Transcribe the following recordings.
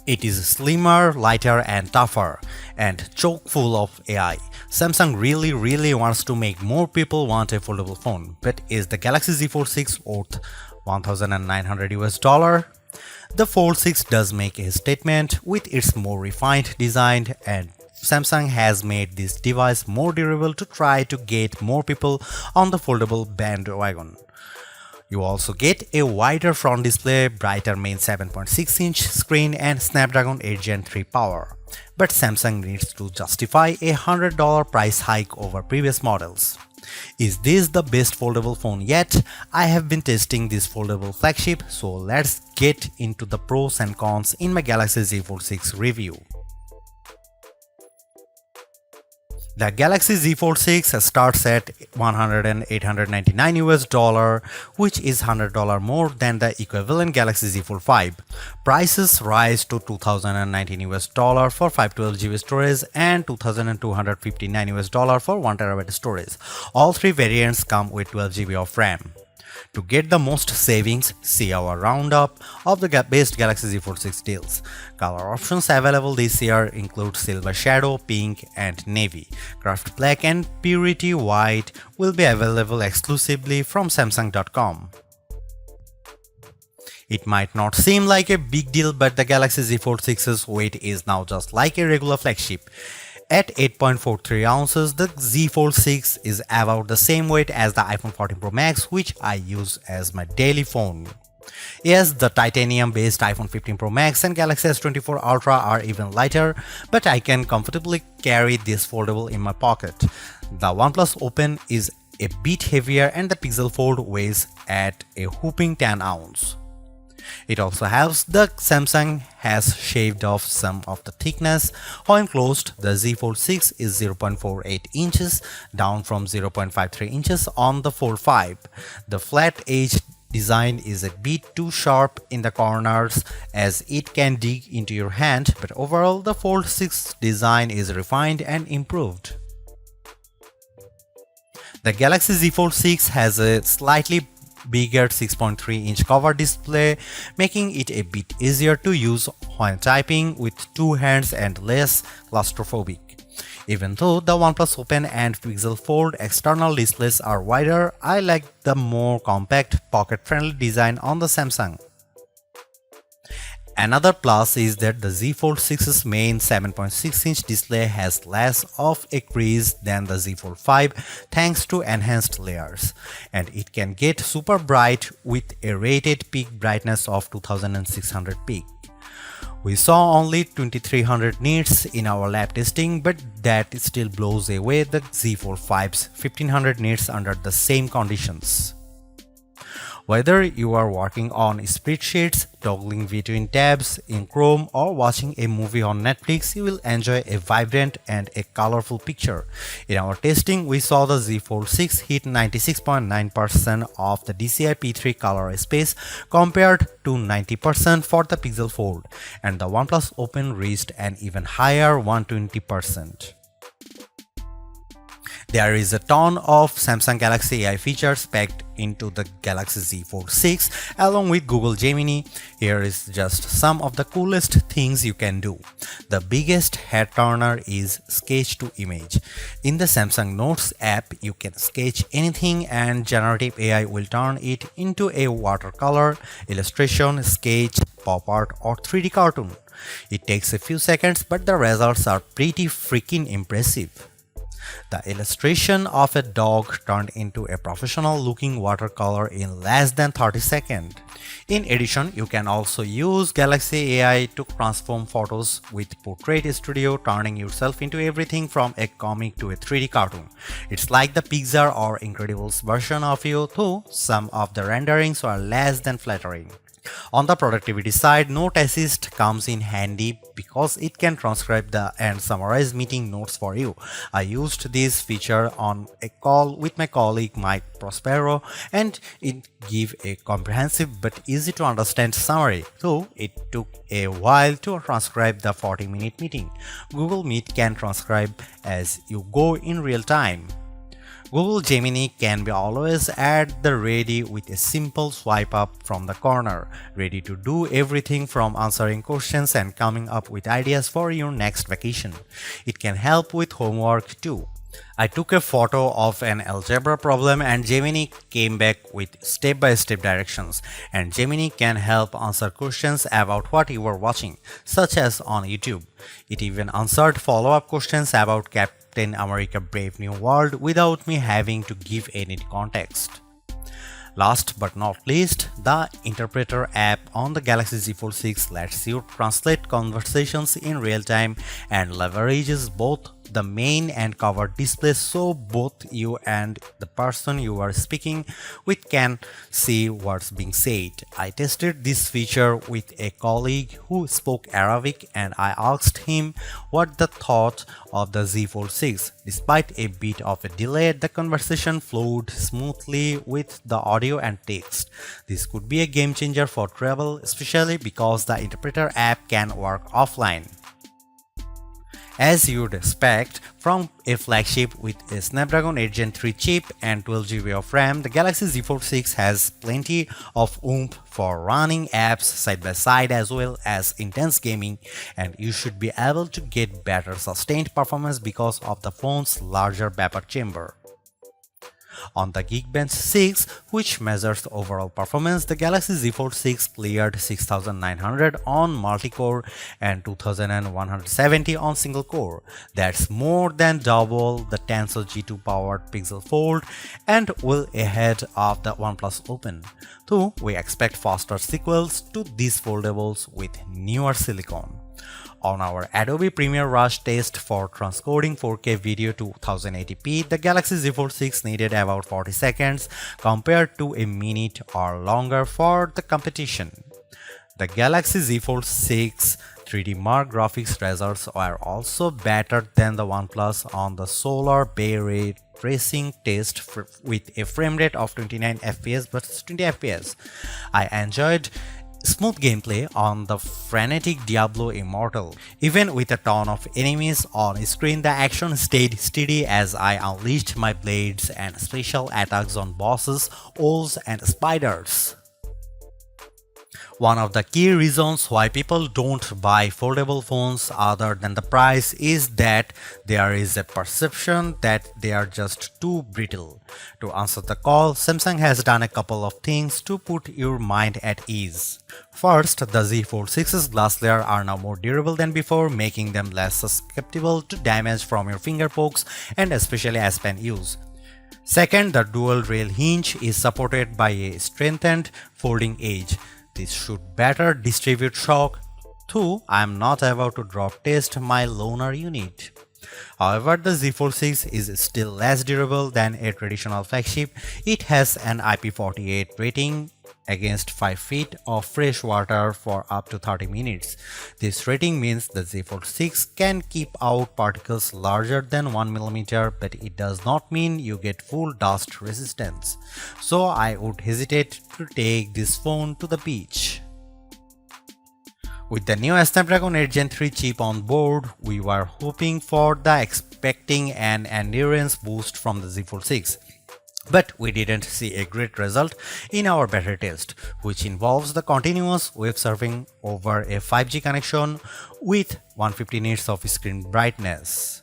It is slimmer, lighter and tougher, and chock full of AI. Samsung really wants to make more people want a foldable phone, but is the Galaxy Z Fold 6 worth $1,900? The Fold 6 does make a statement with its more refined design, and Samsung has made this device more durable to try to get more people on the foldable bandwagon. You also get a wider front display, brighter main 7.6-inch screen and Snapdragon 8 Gen 3 power. But Samsung needs to justify a $100 price hike over previous models. Is this the best foldable phone yet? I have been testing this foldable flagship, so let's get into the pros and cons in my Galaxy Z Fold 6 review. The Galaxy Z Fold 6 starts at $899, which is $100 more than the equivalent Galaxy Z Fold 5. Prices rise to $2,019 for 512GB storage and $2,259 for 1TB storage. All three variants come with 12GB of RAM. To get the most savings, see our roundup of the best Galaxy Z Fold 6 deals. Color options available this year include Silver Shadow, Pink and Navy. Craft Black and Purity White will be available exclusively from Samsung.com. It might not seem like a big deal, but the Galaxy Z Fold 6's weight is now just like a regular flagship. At 8.43 ounces, the Z Fold 6 is about the same weight as the iPhone 14 Pro Max, which I use as my daily phone. Yes, the titanium-based iPhone 15 Pro Max and Galaxy S24 Ultra are even lighter, but I can comfortably carry this foldable in my pocket. The OnePlus Open is a bit heavier and the Pixel Fold weighs at a whopping 10 ounces. It also helps that Samsung has shaved off some of the thickness. When closed, the Z Fold 6 is 0.48 inches, down from 0.53 inches on the Fold 5. The flat edge design is a bit too sharp in the corners as it can dig into your hand, but overall the Fold 6 design is refined and improved. The Galaxy Z Fold 6 has a slightly bigger 6.3-inch cover display, making it a bit easier to use when typing with two hands and less claustrophobic. Even though the OnePlus Open and Pixel Fold external displays are wider, I like the more compact, pocket-friendly design on the Samsung. Another plus is that the Z Fold 6's main 7.6-inch display has less of a crease than the Z Fold 5 thanks to enhanced layers, and it can get super bright with a rated peak brightness of 2600 peak. We saw only 2300 nits in our lab testing, but that still blows away the Z Fold 5's 1500 nits under the same conditions. Whether you are working on spreadsheets, toggling between tabs in Chrome, or watching a movie on Netflix, you will enjoy a vibrant and a colorful picture. In our testing, we saw the Z Fold 6 hit 96.9% of the DCI P3 color space compared to 90% for the Pixel Fold, and the OnePlus Open reached an even higher 120%. There is a ton of Samsung Galaxy AI features packed into the Galaxy Z Fold 6 along with Google Gemini. Here is just some of the coolest things you can do. The biggest head turner is Sketch to Image. In the Samsung Notes app, you can sketch anything and generative AI will turn it into a watercolor, illustration, sketch, pop art or 3D cartoon. It takes a few seconds, but the results are pretty freaking impressive. The illustration of a dog turned into a professional-looking watercolor in less than 30 seconds. In addition, you can also use Galaxy AI to transform photos with Portrait Studio, turning yourself into everything from a comic to a 3D cartoon. It's like the Pixar or Incredibles version of you, though some of the renderings are less than flattering. On the productivity side, Note Assist comes in handy because it can transcribe and summarize meeting notes for you. I used this feature on a call with my colleague Mike Prospero, and it gave a comprehensive but easy to understand summary, though it took a while to transcribe the 40-minute meeting. Google Meet can transcribe as you go in real time. Google Gemini can be always at the ready with a simple swipe up from the corner, ready to do everything from answering questions and coming up with ideas for your next vacation. It can help with homework too. I took a photo of an algebra problem and Gemini came back with step-by-step directions, and Gemini can help answer questions about what you were watching, such as on YouTube. It even answered follow-up questions about Captain America Brave New World without me having to give any context. Last but not least, the Interpreter app on the Galaxy Z Fold 6 lets you translate conversations in real time and leverages both the main and cover displays so both you and the person you are speaking with can see what's being said. I tested this feature with a colleague who spoke Arabic and I asked him what the thought of the Z Fold 6. Despite a bit of a delay, the conversation flowed smoothly with the audio and text. This could be a game changer for travel, especially because the Interpreter app can work offline. As you'd expect from a flagship with a Snapdragon 8 Gen 3 chip and 12GB of RAM, the Galaxy Z Fold 6 has plenty of oomph for running apps side by side as well as intense gaming, and you should be able to get better sustained performance because of the phone's larger vapor chamber. On the Geekbench 6, which measures overall performance, the Galaxy Z Fold 6 cleared 6900 on multi-core and 2170 on single-core. That's more than double the Tensor G2 powered Pixel Fold and well ahead of the OnePlus Open. Though we expect faster sequels to these foldables with newer silicon. On our Adobe Premiere Rush test for transcoding 4K video to 1080p, the Galaxy Z Fold 6 needed about 40 seconds compared to a minute or longer for the competition. The Galaxy Z Fold 6 3D Mark graphics results are also better than the OnePlus on the Solar Bay Ray tracing test with a frame rate of 29 fps versus 20 fps. I enjoyed smooth gameplay on the frenetic Diablo Immortal. Even with a ton of enemies on screen, the action stayed steady as I unleashed my blades and special attacks on bosses, owls and spiders. One of the key reasons why people don't buy foldable phones other than the price is that there is a perception that they are just too brittle. To answer the call, Samsung has done a couple of things to put your mind at ease. First, the Z Fold 6's glass layer are now more durable than before, making them less susceptible to damage from your finger pokes and especially as pen use. Second, the dual rail hinge is supported by a strengthened folding edge. This should better distribute shock, though I am not about to drop test my loaner unit. However, the Z Fold 6 is still less durable than a traditional flagship. It has an IP48 rating against 5 feet of fresh water for up to 30 minutes. This rating means the Z Fold 6 can keep out particles larger than 1mm, but it does not mean you get full dust resistance. So I would hesitate to take this phone to the beach. With the new Snapdragon 8 Gen 3 chip on board, we were hoping for the expecting an endurance boost from the Z Fold 6. But we didn't see a great result in our battery test, which involves the continuous web surfing over a 5G connection with 150 nits of screen brightness.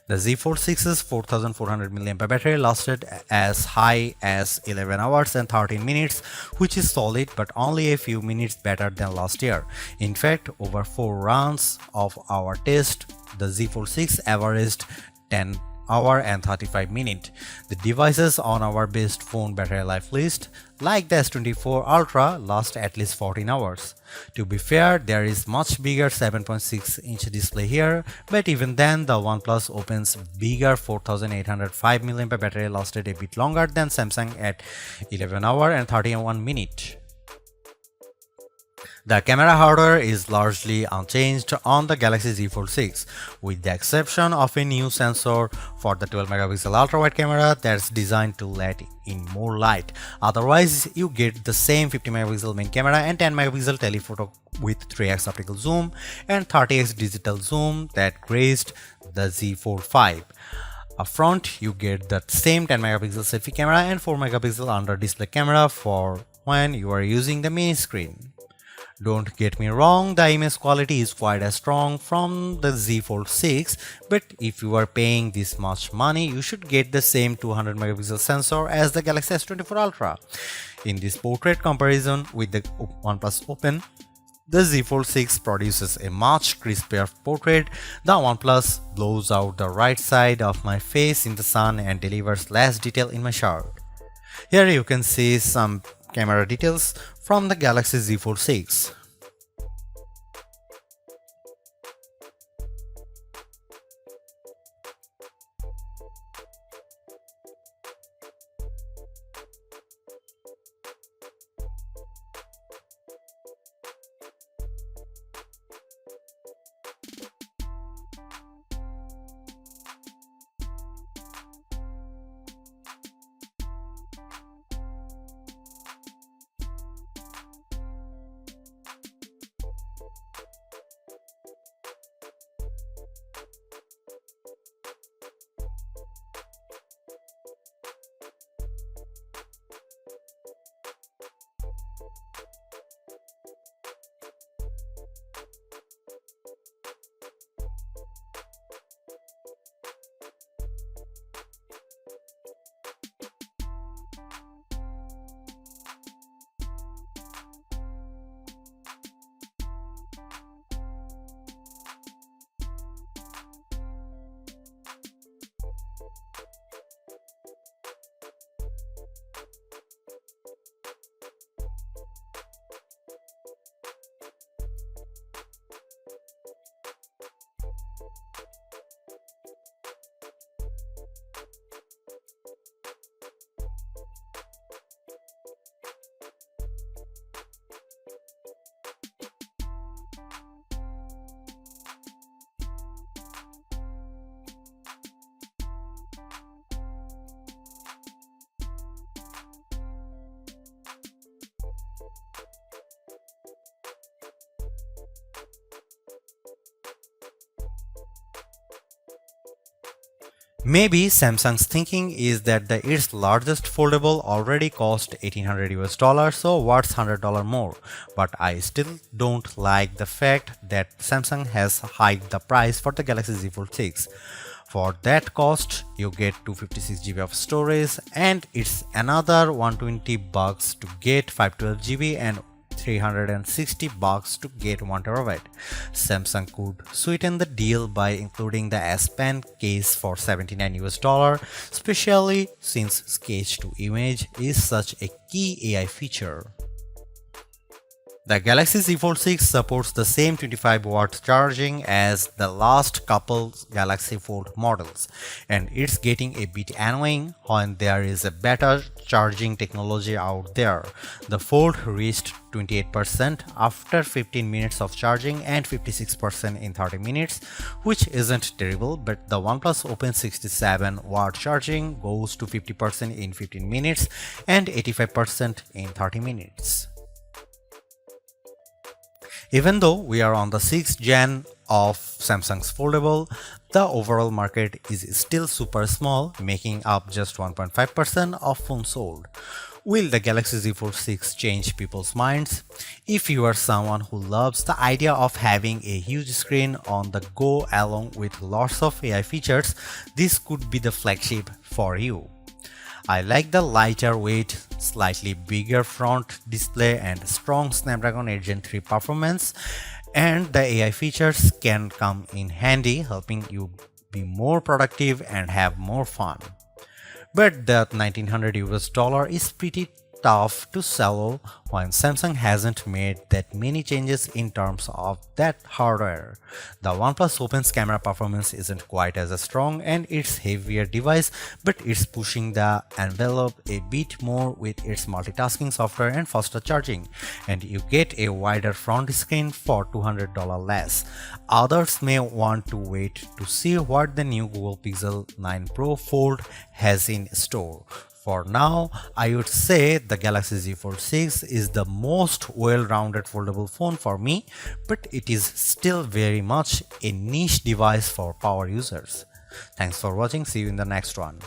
The Z Fold 6's 4400 mAh battery lasted as high as 11 hours and 13 minutes, which is solid but only a few minutes better than last year. In fact, over 4 rounds of our test, the Z Fold 6 averaged 10 hour and 35 minutes. The devices on our best phone battery life list, like the S24 Ultra, last at least 14 hours. To be fair, there is much bigger 7.6-inch display here, but even then the OnePlus Open's bigger 4805 mAh battery lasted a bit longer than Samsung at 11 hour and 31 minutes. The camera hardware is largely unchanged on the Galaxy Z Fold 6, with the exception of a new sensor for the 12-megapixel ultra-wide camera that's designed to let in more light. Otherwise, you get the same 50-megapixel main camera and 10-megapixel telephoto with 3x optical zoom and 30x digital zoom that graced the Z Fold 5. Up front, you get that same 10 megapixel selfie camera and 4 megapixel under display camera for when you are using the mini screen. Don't get me wrong, the image quality is quite as strong from the Z Fold 6, but if you are paying this much money, you should get the same 200 megapixel sensor as the Galaxy S24 Ultra. In this portrait comparison with the OnePlus Open, the Z Fold 6 produces a much crispier portrait. The OnePlus blows out the right side of my face in the sun and delivers less detail in my shirt. Here you can see some camera details from the Galaxy Z Fold 6. Maybe Samsung's thinking is that its largest foldable already cost $1800 so what's $100 more? But I still don't like the fact that Samsung has hiked the price for the Galaxy Z Fold 6. For that cost, you get 256 GB of storage and it's another $120 to get 512 GB and $360 to get 1 TB. Samsung could sweeten the deal by including the S Pen case for $79, especially since sketch to image is such a key AI feature. The Galaxy Z Fold 6 supports the same 25-watt charging as the last couple Galaxy Fold models, and it's getting a bit annoying when there is a better charging technology out there. The Fold reached 28% after 15 minutes of charging and 56% in 30 minutes, which isn't terrible, but the OnePlus Open 67-watt charging goes to 50% in 15 minutes and 85% in 30 minutes. Even though we are on the 6th gen of Samsung's foldable, the overall market is still super small, making up just 1.5% of phones sold. Will the Galaxy Z Fold 6 change people's minds? If you are someone who loves the idea of having a huge screen on the go along with lots of AI features, this could be the flagship for you. I like the lighter weight, slightly bigger front display and strong Snapdragon 8 Gen 3 performance, and the AI features can come in handy, helping you be more productive and have more fun. But that $1900 is pretty tough to swallow when Samsung hasn't made that many changes in terms of that hardware. The OnePlus Open's camera performance isn't quite as strong and it's heavier device, but it's pushing the envelope a bit more with its multitasking software and faster charging, and you get a wider front screen for $200 less. Others may want to wait to see what the new Google Pixel 9 Pro Fold has in store. For now, I would say the Galaxy Z Fold 6 is the most well-rounded foldable phone for me, but it is still very much a niche device for power users. Thanks for watching. See you in the next one.